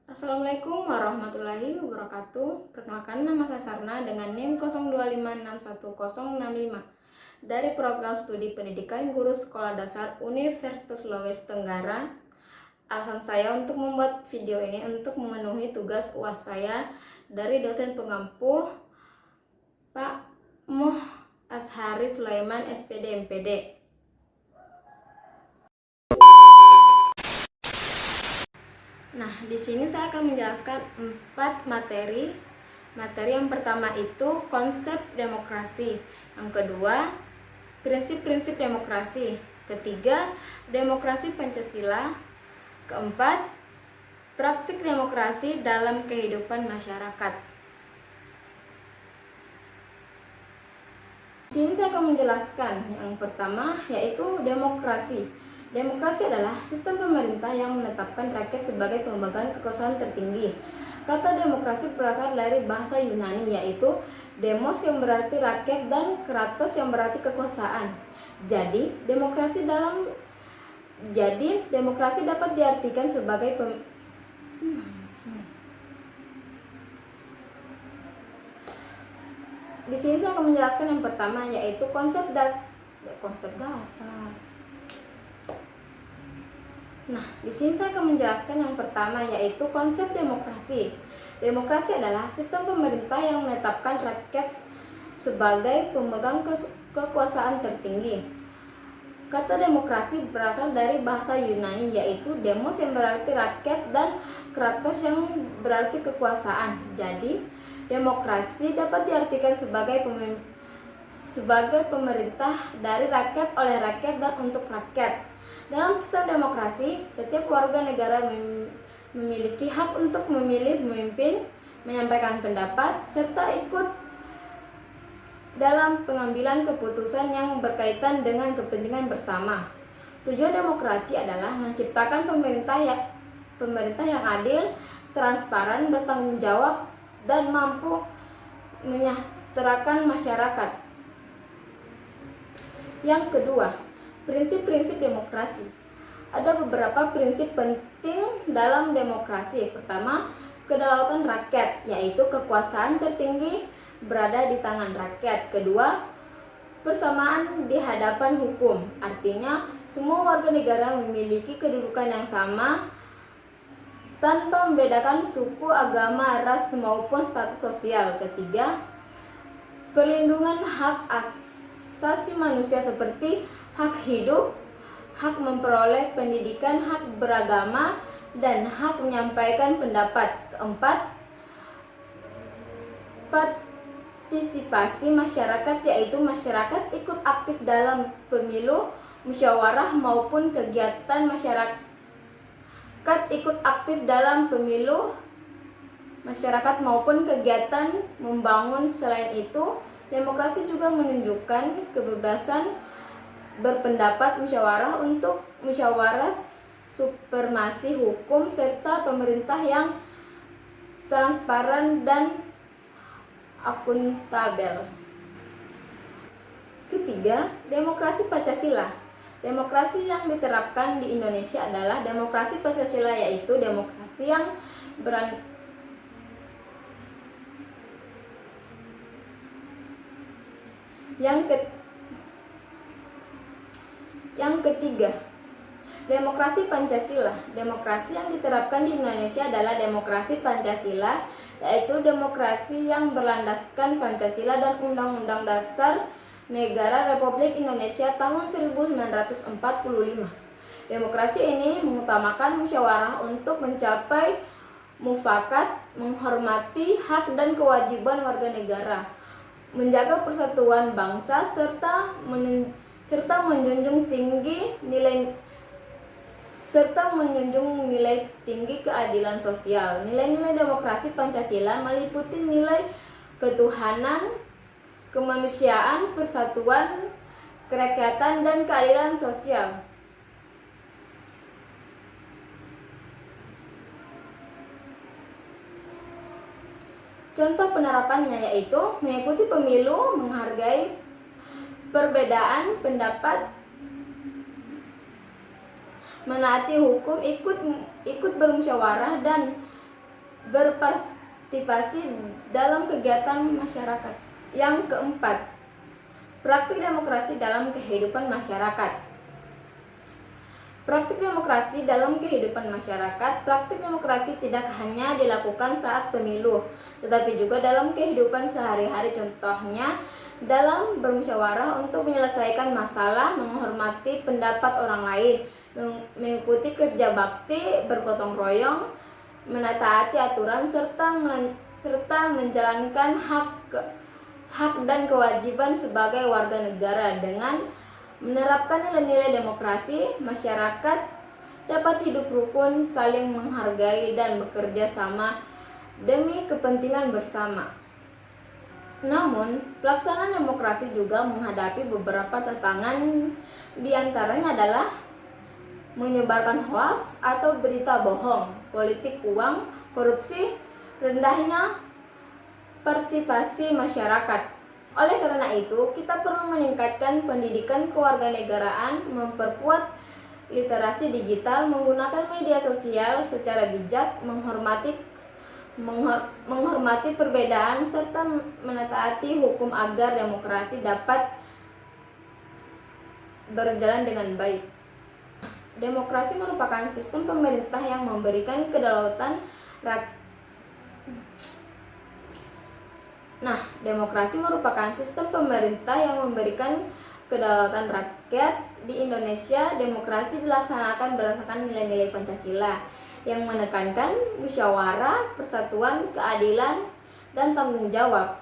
Assalamualaikum warahmatullahi wabarakatuh. Perkenalkan, nama saya Sarna dengan NIM 02561065 dari program studi pendidikan guru sekolah dasar Universitas Sulawesi Tenggara. Alasan saya untuk membuat video ini untuk memenuhi tugas UAS saya dari dosen pengampu Pak Muh Ashari Sulaiman SPD MPD. Nah, di sini saya akan menjelaskan 4 materi. Materi yang pertama itu konsep demokrasi. Yang kedua, prinsip-prinsip demokrasi. Ketiga, demokrasi Pancasila. Keempat, praktik demokrasi dalam kehidupan masyarakat. Di sini saya akan menjelaskan yang pertama yaitu demokrasi. Demokrasi adalah sistem pemerintah yang menetapkan rakyat sebagai pemegang kekuasaan tertinggi. Kata demokrasi berasal dari bahasa Yunani yaitu demos yang berarti rakyat dan kratos yang berarti kekuasaan. Jadi demokrasi dapat diartikan sebagai Di sini saya akan menjelaskan yang pertama yaitu konsep dasar. Nah, di sini saya akan menjelaskan yang pertama yaitu konsep demokrasi. Demokrasi adalah sistem pemerintah yang menetapkan rakyat sebagai pemegang kekuasaan tertinggi. Kata demokrasi berasal dari bahasa Yunani yaitu demos yang berarti rakyat dan kratos yang berarti kekuasaan. Jadi, demokrasi dapat diartikan sebagai pemerintah dari rakyat, oleh rakyat, dan untuk rakyat. Dalam sistem demokrasi, setiap warga negara memiliki hak untuk memilih pemimpin, menyampaikan pendapat, serta ikut dalam pengambilan keputusan yang berkaitan dengan kepentingan bersama. Tujuan demokrasi adalah menciptakan pemerintah yang adil, transparan, bertanggung jawab, dan mampu menyejahterakan masyarakat. Yang kedua, prinsip-prinsip demokrasi. Ada beberapa prinsip penting dalam demokrasi. Pertama, kedaulatan rakyat, yaitu kekuasaan tertinggi berada di tangan rakyat. Kedua, persamaan di hadapan hukum, artinya semua warga negara memiliki kedudukan yang sama tanpa membedakan suku, agama, ras, maupun status sosial. Ketiga, perlindungan hak asasi manusia seperti hak hidup, hak memperoleh pendidikan, hak beragama, dan hak menyampaikan pendapat. Keempat, partisipasi masyarakat, yaitu masyarakat ikut aktif dalam pemilu, musyawarah, maupun kegiatan masyarakat ikut aktif dalam pemilu, masyarakat maupun kegiatan membangun. Selain itu, demokrasi juga menunjukkan kebebasan berpendapat, musyawarah, supremasi hukum, serta pemerintah yang transparan dan akuntabel. Ketiga, demokrasi Pancasila. Demokrasi yang diterapkan di Indonesia adalah demokrasi Pancasila, yaitu demokrasi yang Yang ketiga, demokrasi Pancasila. Demokrasi yang diterapkan di Indonesia adalah demokrasi Pancasila, yaitu demokrasi yang berlandaskan Pancasila dan Undang-Undang Dasar Negara Republik Indonesia tahun 1945. Demokrasi ini mengutamakan musyawarah untuk mencapai mufakat, menghormati hak dan kewajiban warga negara, menjaga persatuan bangsa, serta menjunjung nilai tinggi keadilan sosial. Nilai-nilai demokrasi Pancasila meliputi nilai ketuhanan, kemanusiaan, persatuan, kerakyatan, dan keadilan sosial. Contoh penerapannya yaitu mengikuti pemilu, menghargai perbedaan pendapat, menaati hukum, ikut bermusyawarah, dan berpartisipasi dalam kegiatan masyarakat. Yang keempat, praktik demokrasi dalam kehidupan masyarakat. Praktik demokrasi dalam kehidupan masyarakat. Praktik demokrasi tidak hanya dilakukan saat pemilu, tetapi juga dalam kehidupan sehari-hari. Contohnya, dalam bermusyawarah untuk menyelesaikan masalah, menghormati pendapat orang lain, mengikuti kerja bakti, bergotong royong, menaati aturan, serta menjalankan hak dan kewajiban sebagai warga negara. Dengan menerapkan nilai-nilai demokrasi, masyarakat dapat hidup rukun, saling menghargai, dan bekerja sama demi kepentingan bersama. Namun, pelaksanaan demokrasi juga menghadapi beberapa tantangan, diantaranya adalah menyebarkan hoaks atau berita bohong, politik uang, korupsi, rendahnya partisipasi masyarakat. Oleh karena itu, kita perlu meningkatkan pendidikan kewarganegaraan, memperkuat literasi digital, menggunakan media sosial secara bijak, menghormati perbedaan, serta menaati hukum agar demokrasi dapat berjalan dengan baik. Demokrasi merupakan sistem pemerintah yang memberikan kedaulatan rakyat. Demokrasi merupakan sistem pemerintah yang memberikan kedaulatan rakyat. Di Indonesia, demokrasi dilaksanakan berdasarkan nilai-nilai Pancasila yang menekankan musyawarah, persatuan, keadilan, dan tanggung jawab.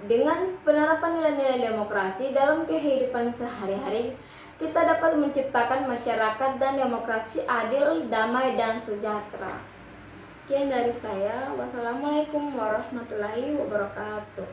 Dengan penerapan nilai-nilai demokrasi dalam kehidupan sehari-hari, kita dapat menciptakan masyarakat dan demokrasi adil, damai, dan sejahtera. Sekian dari saya. Wassalamualaikum warahmatullahi wabarakatuh.